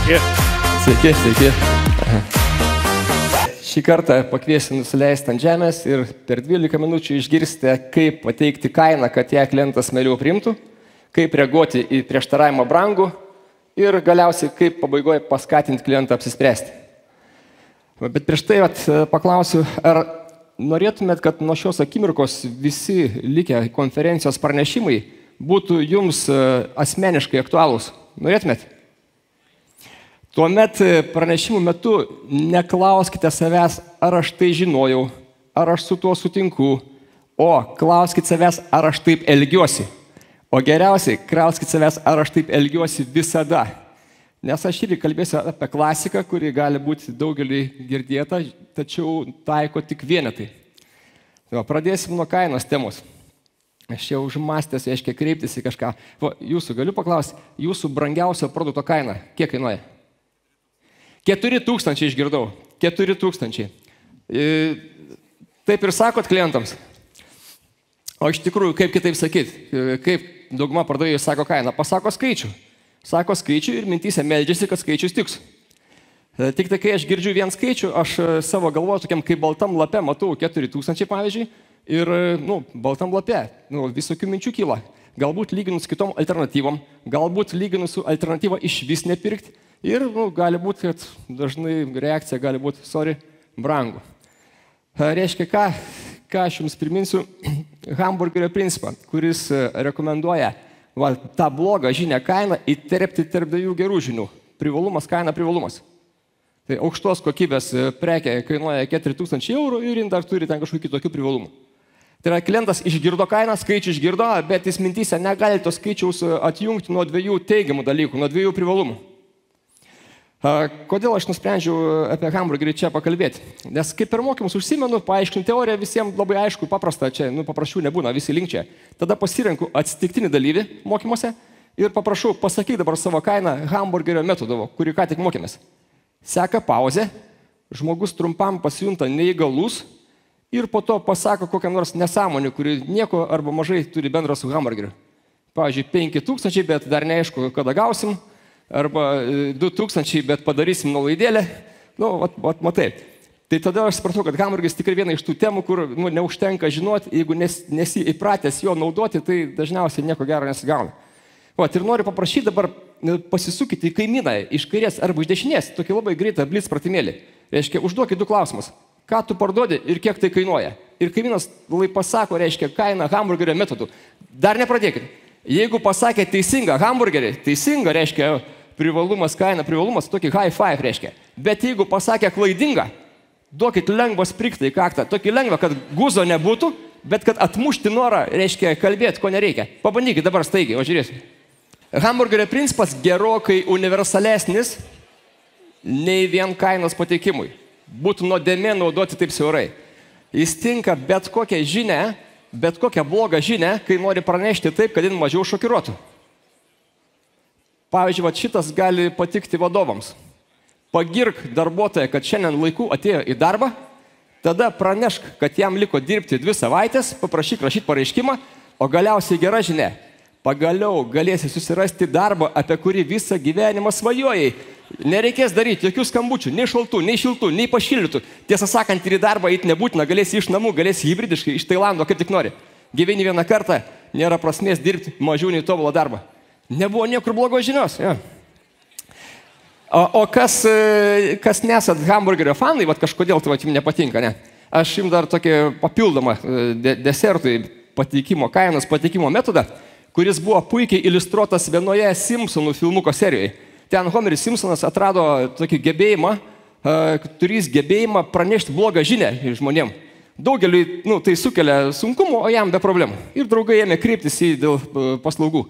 Sveiki. Sveiki, sveiki. Šį kartą pakviesiu nusileisti ant žemės ir per 12 minučių išgirsite, kaip pateikti kainą, kad ją klientas mieliau priimtų, kaip reaguoti į prieštaravimą brangų ir galiausiai kaip pabaigoje paskatinti klientą apsispręsti. Bet prieš tai paklausiu, ar norėtumėt, kad nuo šios akimirkos visi likę konferencijos pranešimai būtų jums asmeniškai aktualūs? Norėtumėt? Tuomet pranešimų metu neklauskite savęs, ar aš tai žinojau, ar aš su tuo sutinku, o klauskite savęs, ar aš taip elgiuosi. O geriausiai, klauskite savęs, ar aš taip elgiuosi visada. Nes aš irgi kalbėsiu apie klasiką, kuri gali būti daugelį girdėta, tačiau taiko tik vienetai. Pradėsim nuo kainos temos. Aš jau užmastęs, reiškia, kreiptis į kažką. Jūsų galiu paklausti, jūsų brangiausio produkto kaina, kiek kainuoja? 4000 išgirdau. 4000. Taip ir sakot klientams. O iš tikrųjų, kaip kitaip sakyti, kaip dauguma pardavėjų sako kainą, pasako skaičių. Sako skaičių ir mintyse meldžiasi, kad skaičius tiks. Tik tai, kai aš girdžiu vien skaičių, aš savo galvoju tokiam, kaip baltam lape matau 4000 pavyzdžiui ir, baltam lape, visokių minčių kyla. Galbūt lyginus kitom alternatyvom, galbūt lyginus su alternatyva iš vis nepirkti ir, gali būti, kad dažnai reakcija gali būti, sorry, brangu. Reiškia, ką aš jums priminsiu, hamburgerio principą, kuris rekomenduoja tą blogą žinią kainą įterpti tarp dviejų gerų žinių. Privalumas, kaina, privalumas. Tai aukštos kokybės prekė kainuoja 4000 eurų ir jin dar turi ten kažkokių kitokių privalumų. Tai yra, klientas išgirdo kainą, skaičių išgirdo, bet jis mintyse negali to skaičiaus atjungti nuo dviejų teigiamų dalykų, nuo dviejų privalumų. Kodėl aš nusprendžiau apie hamburgerį čia pakalbėti? Nes kaip per mokymus užsimenu, paaiškinu teoriją, visiems labai aišku, paprasta, čia paprasčiau nebūna, visi linkčia. Tada pasirenku atsitiktinį dalyvį mokymuose ir paprašau, pasakyk dabar savo kainą hamburgerio metodu, kurį ką tik mokėmės. Seka pauzė, žmogus trumpam pasijunta neįgalus ir po to pasako kokią nors nesąmonę, kuri nieko arba mažai turi bendro su hamburgeriu. Pavyzdžiui, 5000, bet dar neaišku, kada gausim. Arba 2000, bet padarysim nuolaidėlę. Matai. Tai tada aš supratau, kad hamburgeris tikrai viena iš tų temų, kur neužtenka žinoti, jeigu nesi įpratęs jo naudoti, tai dažniausiai nieko gero nesigauna. Ir noriu paprašyti dabar pasisukite į kaimyną iš kairės arba iš dešinės, tokį labai greitą blitz pratimėlį. Reiškia, užduokit 2 klausimus. Ką tu parduodi ir kiek tai kainuoja? Ir kaimynas pasako, reiškia, kainą hamburgerio metodu. Dar nepradėkit. Jeigu pasakė teisingą hamburgerį, teisinga reiškia privalumas, kaina, privalumas, tokį high five reiškia. Bet jeigu pasakė klaidingą, duokit lengvą spriktą į kaktą. Tokį lengvą, kad guzo nebūtų, bet kad atmušti norą, reiškia kalbėti, ko nereikia. Pabandykit dabar staigiai, o žiūrėsiu. Hamburgerio principas gerokai universalesnis nei vien kainos pateikimui. Būtų nuodėmė naudoti taip siaurai. Jis tinka bet kokią žinią, bet kokią blogą žinią, kai nori pranešti taip, kad jin mažiau šokiruotų. Pavyzdžiui, šitas gali patikti vadovams. Pagirk darbuotoją, kad šiandien laiku atėjo į darbą, tada pranešk, kad jam liko dirbti 2 savaitės, paprašyk rašyti pareiškimą, o galiausiai gera žinia. Pagaliau galėsi susirasti darbą, apie kurį visą gyvenimą svajojai. Nereikės daryti jokių skambučių, nei šaltų, nei šiltų, nei pašildytų. Tiesą sakant, ir į darbą eiti nebūtina, galėsi iš namų, galėsi hibridiškai, iš Tailando, kaip tik nori. Gyveni vieną kartą, nėra prasmės dirbti mažiau nei tobulą darbą. Nebuvo niekur blogos žinios. Ja. O kas nesat hamburgerio fanai, kažkodėl tai jums nepatinka, ne? Aš jums dar tokį papildomą desertui pateikimo kainos, pateikimo metodą, kuris buvo puikiai iliustruotas vienoje Simpsonų filmuko serijoje. Ten Homeris Simpsonas atrado tokį gebėjimą, turės gebėjimą pranešti blogą žinią žmonėm. Daugeliui tai sukelia sunkumų, o jam be problemų. Ir draugai ėmė kreiptis į dėl paslaugų.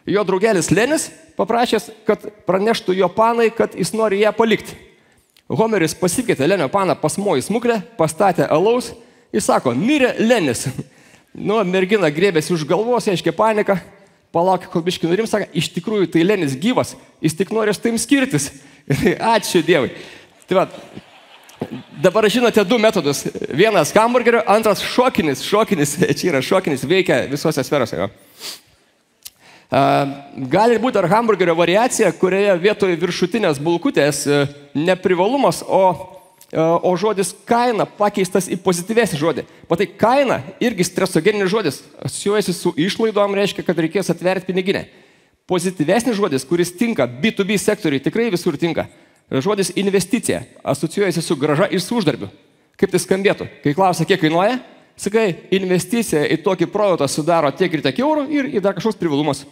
Jo draugelis Lenis paprašęs, kad praneštų jo panai, kad jis nori ją palikti. Homeris pasikeitė Lenio paną pasmojį smuklę, pastatė alaus ir sako, mirė Lenis. Mergina grėbėsi už galvos, aiškiai panika, palaukė, kol biškį nurim, sako, iš tikrųjų tai Lenis gyvas, jis tik nori su taim skirtis. Ačiū Dievui. Tai dabar žinote 2 metodus. Vienas hamburgerio, antras šokinis. Čia yra šokinis, veikia visose sferose. Gali būti ar hamburgerio variacija, kurioje vietoje viršutinės bulkutės neprivalumas, o žodis kaina pakeistas į pozityvesnį žodį. Matai, kaina irgi stresogeninis žodis, asocijuojasi su išlaidom, reiškia, kad reikės atverti piniginę. Pozityvesnis žodis, kuris tinka B2B sektoriui, tikrai visur tinka. Žodis investicija, asocijuojasi su grąža ir su uždarbiu. Kaip tai skambėtų? Kai klausia, kiek kainuoja, sakai, investicija į tokį produktą sudaro tiek ir tiek eurų ir dar kažkoks privalumas.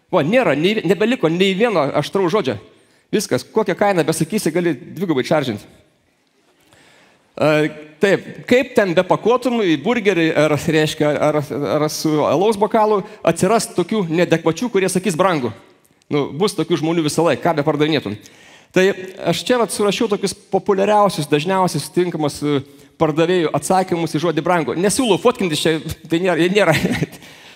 Nebeliko nei vieno aštraus žodžio. Viskas, kokią kainą besakysi, gali dvigubai čaržinti. Taip, kaip ten bepakuotum į burgerį ar su alaus bokalu, atsiras tokių neadekvačių, kurie sakys brangu. Bus tokių žmonių visą laiką, ką be pardavinėtum. Tai aš čia surašiau tokius populiariausius, dažniausiai sutinkamus pardavėjų atsakymus į žodį brangu. Nesiūlau fotkintis čia, tai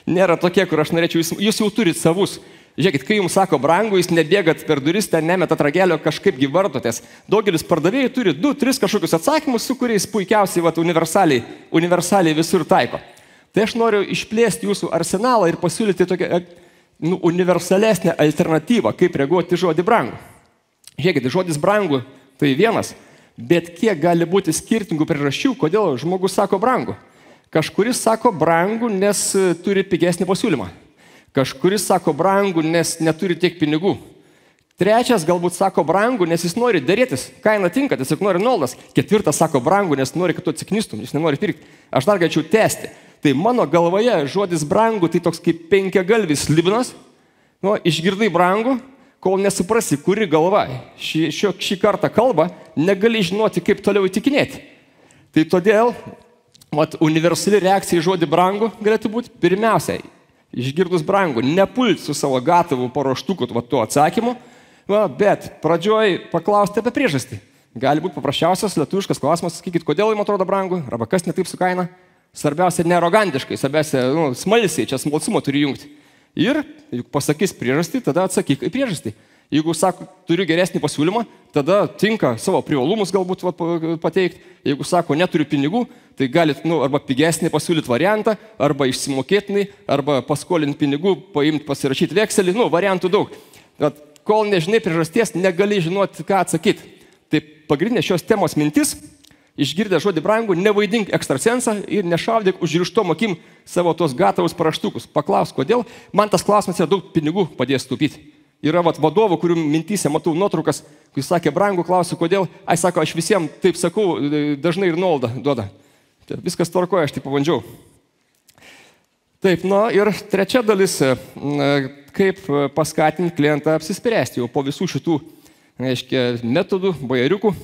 nėra tokie, kur aš norėčiau, jūs jau turit savus. Žiūrėkit, kai jums sako brangu, jūs nebėgat per duris, ten nemetat ragelio, kažkaip gyvartotės. Daugelis pardavėjų turi 2-3 kažkokius atsakymus, su kuriais puikiausiai universaliai visur taiko. Tai aš noriu išplėsti jūsų arsenalą ir pasiūlyti tokią universalesnę alternatyvą, kaip reaguoti žodį brangu. Žiūrėkit, žodis brangu tai vienas, bet kiek gali būti skirtingų priežasčių, kodėl žmogus sako brangu. Kažkuris sako brangu, nes turi pigesnį pasiūlymą. Kažkuris sako brangu, nes neturi tiek pinigų. Trečias galbūt sako brangu, nes jis nori dėrėtis. Kaina tinka, tiesiog nori nuolaidos. Ketvirtas sako brangu, nes nori, kad tu atsiknistum, jis nenori pirkti. Aš dar galėčiau tęsti. Tai mano galvoje žodis brangu tai toks kaip penkiagalvis slibinas. Išgirdai brangu, kol nesuprasi, kuri galva šį kartą kalba, negali žinoti, kaip toliau įtikinėti. Tai todėl universali reakcija į žodį brangu galėtų būti pirmiausiai. Išgirdus brangu, nepult su savo gatavu paruoštuku tuo atsakymu, bet pradžioj paklausti apie priežastį. Gali būti paprasčiausias lietuviškas klausimas, sakykit, kodėl jums atrodo brangu, arba kas ne taip su kaina. Svarbiausia, nearogantiškai, svarbiausia, smalsiai, čia smalsumą turi jungti. Ir, jeigu pasakys priežastį, tada atsakyk į priežastį. Jeigu sako, turiu geresnį pasiūlymą, tada tinka savo privalumus galbūt pateikti. Jeigu sako, neturiu pinigų, tai galit arba pigesnį pasiūlyti variantą, arba išsimokėtinai, arba paskolinti pinigų, paimti, pasirašyti vekselį, variantų daug. Bet kol nežinai priežasties, negali žinoti, ką atsakyti. Tai pagrindinė šios temos mintis, išgirdę žodį brangu, nevaidink ekstrasensą ir nešaudyk užrištom akim savo tos gatavus paraštukus. Paklausk, kodėl. Man tas klausimas yra daug pinigų padės taupyti. Yra vadovų, kurių mintyse matau nuotraukas, kai sakė brangu, klausiu, kodėl. Sako, aš visiems taip sakau, dažnai ir nuolaidą duoda. Viskas tvarkoja, aš taip pabandžiau. Taip, ir trečia dalis, kaip paskatinti klientą apsispręsti. Jau po visų šitų, metodų, bajeriukų,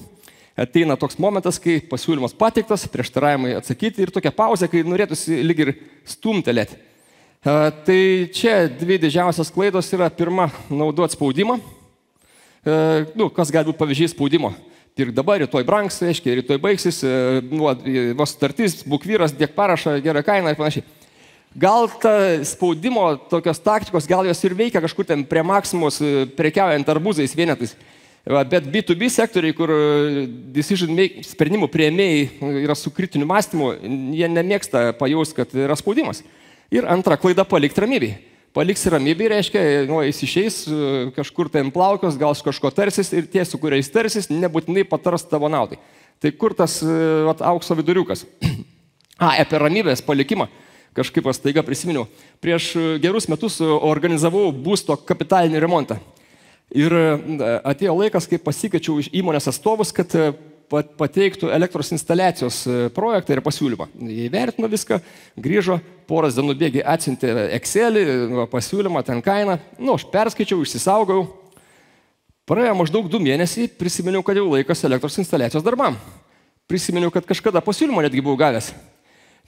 ateina toks momentas, kai pasiūlymas pateiktas, prieštaravimai atsakyti ir tokia pauzė, kai norėtųsi lyg ir stumtelėti. Tai čia dvi didžiausios klaidos yra pirma, naudoti spaudimą. Kas gali būti pavyzdžiai spaudimo? Pirk dabar, rytoj brangs, rytoj baigsis, sutartis, būk vyras, dėk parašą, gerą kainą ir panašiai. Gal ta spaudimo tokios taktikos, gal jos ir veikia kažkur ten prie maksimos, prekiaujant arbūzais vienetais. Bet B2B sektoriai, kur sprendimų priėmėjai yra su kritiniu mąstymu, jie nemėgsta pajaus, kad yra spaudimas. Ir antra klaida - palikti ramybėj. Paliksi ramybėj reiškia, jis išeis kažkur ten plaukios, gal kažko tarsis ir tie, su kuriais tarsis, nebūtinai patars tavo naudai. Tai kur tas aukso viduriukas? Apie ramybės palikimą kažkaip staiga prisiminiau. Prieš gerus metus organizavau būsto kapitalinį remontą. Ir atėjo laikas, kai pasikeičiau iš įmonės atstovus, kad pateiktų elektros instaliacijos projektą ir pasiūlymą. Jie įvertino viską, grįžo, poras dienų bėgiai atsiuntė Excelį, pasiūlymą, ten kainą. Aš perskaičiau, išsisaugau. Praėjo maždaug 2 mėnesiai, prisiminiau, kad jau laikas elektros instaliacijos darbam. Prisiminiau, kad kažkada pasiūlymą netgi buvau gavęs.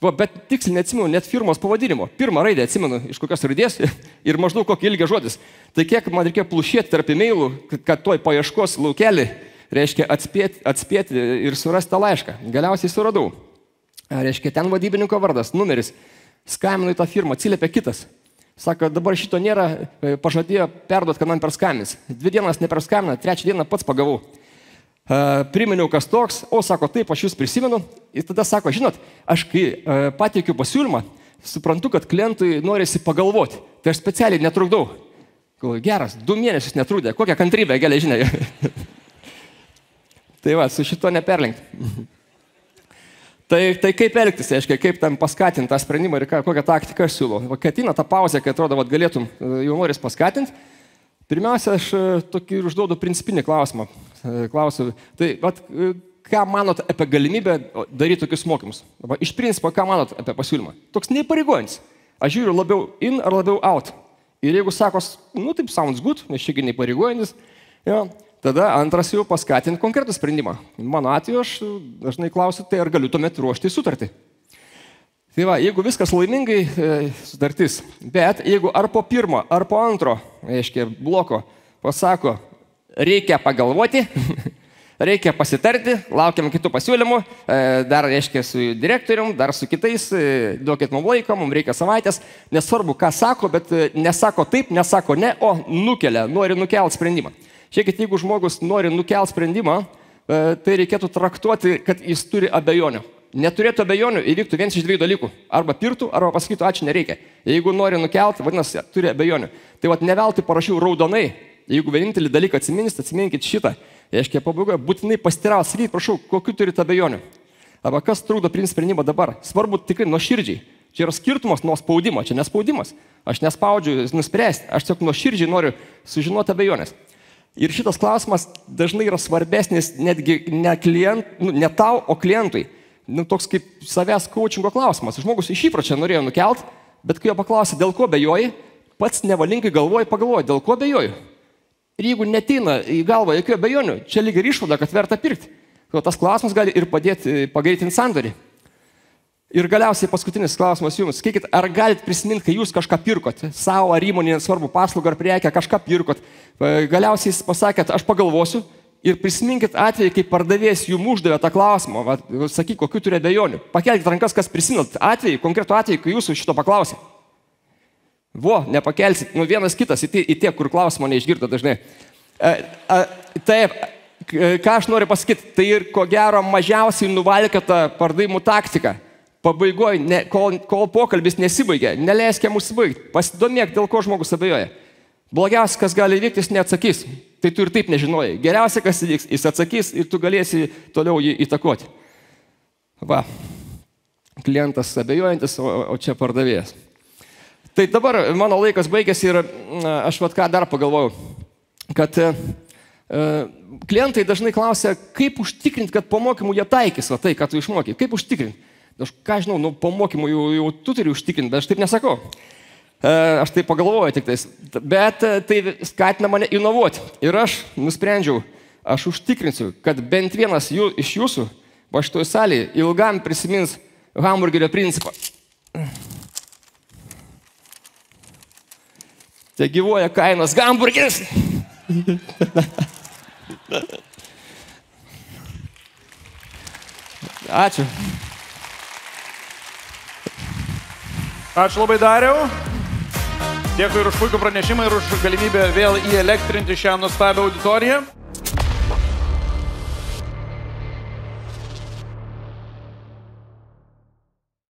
Bet tiksliai neatsimenu net firmos pavadinimo. Pirmą raidę atsimenu, iš kokios raidės ir maždaug kokį ilgį žodis. Tai kiek man reikėjo plušėti tarp e-mailų, kad toj paieškos laukelį, reiškia atspėti ir surasti tą laišką. Galiausiai suradau. Reiškia, ten vadybininko vardas, numeris. Skambinu į tą firmą, atsiliepia kitas. Sako, dabar šito nėra, pažadėjo perduoti, kad man perskambins. 2 dienas neperskambina, 3 dieną pats pagavau. Priminiau, kas toks, sako, taip, aš jūs prisimenu. Ir tada sako, žinot, aš kai pateikiu pasiūlymą, suprantu, kad klientui norisi pagalvoti. Tai aš specialiai netrukdau. Galvoju, geras, 2 mėnesius netrūdė, kokią kantrybę, geležinė. Tai va, su šito neperlenkti. Tai kaip elgtis, aiškiai, kaip tam paskatinti tą sprendimą ir kokią taktiką aš siūlau. Kai ateina ta pauzė, kai atrodo, galėtum jaunuolis paskatinti, pirmiausia, aš tokį užduodu principinį klausimą. Klausiu, tai ką manot apie galimybę daryti tokius mokymus? Iš principo, ką manot apie pasiūlymą? Toks neįpareigojantis. Aš žiūriu labiau in ar labiau out. Ir jeigu sakos, taip sounds good, nes šiek tiek neįpareigojantis, tada antras jau paskatinti konkretų sprendimą. Mano atveju aš dažnai klausiu, tai ar galiu tuomet ruošti sutartį. Tai va, jeigu viskas laimingai, sutartis. Bet jeigu ar po pirmo, ar po antro, aiškiai, bloko pasako, reikia pagalvoti, reikia pasitarti, laukiam kitų pasiūlymų, dar, aiškiai, su direktorium, dar su kitais, duokit mums laiko, mums reikia savaitės. Nesvarbu, ką sako, bet nesako taip, nesako ne, o nukelia, nori nukelti sprendimą. Žiūrėkit, jeigu žmogus nori nukelti sprendimą, tai reikėtų traktuoti, kad jis turi abejonių. Neturėtų abejonių, įvyktų vienas iš 2 dalykų. Arba pirtų, arba pasakytų, ačiū, nereikia. Jeigu nori nukelti, vadinasi, turi abejonių. Tai neveltui parašiau raudonai. Jeigu vienintelį dalyką atsiminkit šitą. Aiškiai, pabaigoje būtinai pasiteirauti, sakykit, prašau, kokiu turite abejonių. Arba kas trukdo priimti sprendimą dabar. Svarbu tikrai nuoširdžiai. Čia yra skirtumas nuo spaudimo, čia nespaudimas. Aš nespaudžiu nuspręsti, aš tiesiog nuoširdžiai noriu sužinoti abejonės. Ir šitas klausimas dažnai yra svarbesnis netgi ne tau, o klientui. Toks kaip savęs coachingo klausimas. Žmogus iš įpročio norėjo nukelt, bet kai jo paklausė, dėl ko bejoji, pats nevalingai pagalvoji, dėl ko bejoji. Ir jeigu neteina į galvą jokių abejonių, čia lyg ir išvada, kad verta pirkti. Tas klausimas gali ir padėti pagreitinti sandorį. Ir galiausiai paskutinis klausimas jums. Sakykit, ar galite prisiminti, kai jūs kažką pirkot, savo ar įmonį, svarbu, paslaugą ar prekę, kažką pirkot. Galiausiai jūs pasakėt, aš pagalvosiu ir prisiminkit atvejį, kai pardavėjas jums uždavė tą klausimą. Sakyk, kokių turi abejonių. Pakelkit rankas, kas prisiminat atvejį, konkretų atvejį, kai jūsų šito paklausė. Nepakelsit, vienas kitas į tie, kur klausimą neišgirdo dažnai. Taip, ką aš noriu pasakyti, tai ir ko gero mažiausiai nuvalkiota pardavimų taktika. Pabaigoje, kol pokalbis nesibaigia, neleisk jam užsibaigti. Pasidomėk, dėl ko žmogus abejoja. Blogiausia, kas gali įvykti, jis neatsakys. Tai tu ir taip nežinojai. Geriausia, kas įvyks, jis atsakys ir tu galėsi toliau jį įtakoti. Klientas abejojantis, o čia pardavėjas. Tai dabar mano laikas baigėsi ir aš ką dar pagalvojau, kad klientai dažnai klausia, kaip užtikrinti, kad po mokymų jie taikys tai, ką tu išmokai. Kaip užtikrinti? Aš ką žinau, po mokymų jau tu turi užtikrinti, bet aš taip nesakau. Aš taip pagalvoju tik tais. Bet tai skatina mane inovuoti. Ir aš nusprendžiau, aš užtikrinsiu, kad bent vienas iš jūsų, šitoj salėje, ilgam prisimins hamburgerio principą. Tai gyvuoja kainos hamburgeris. Ačiū. Ačiū labai, Dariau. Dėkui ir už puikų pranešimą ir už galimybę vėl įelektrinti šią nuostabią auditoriją.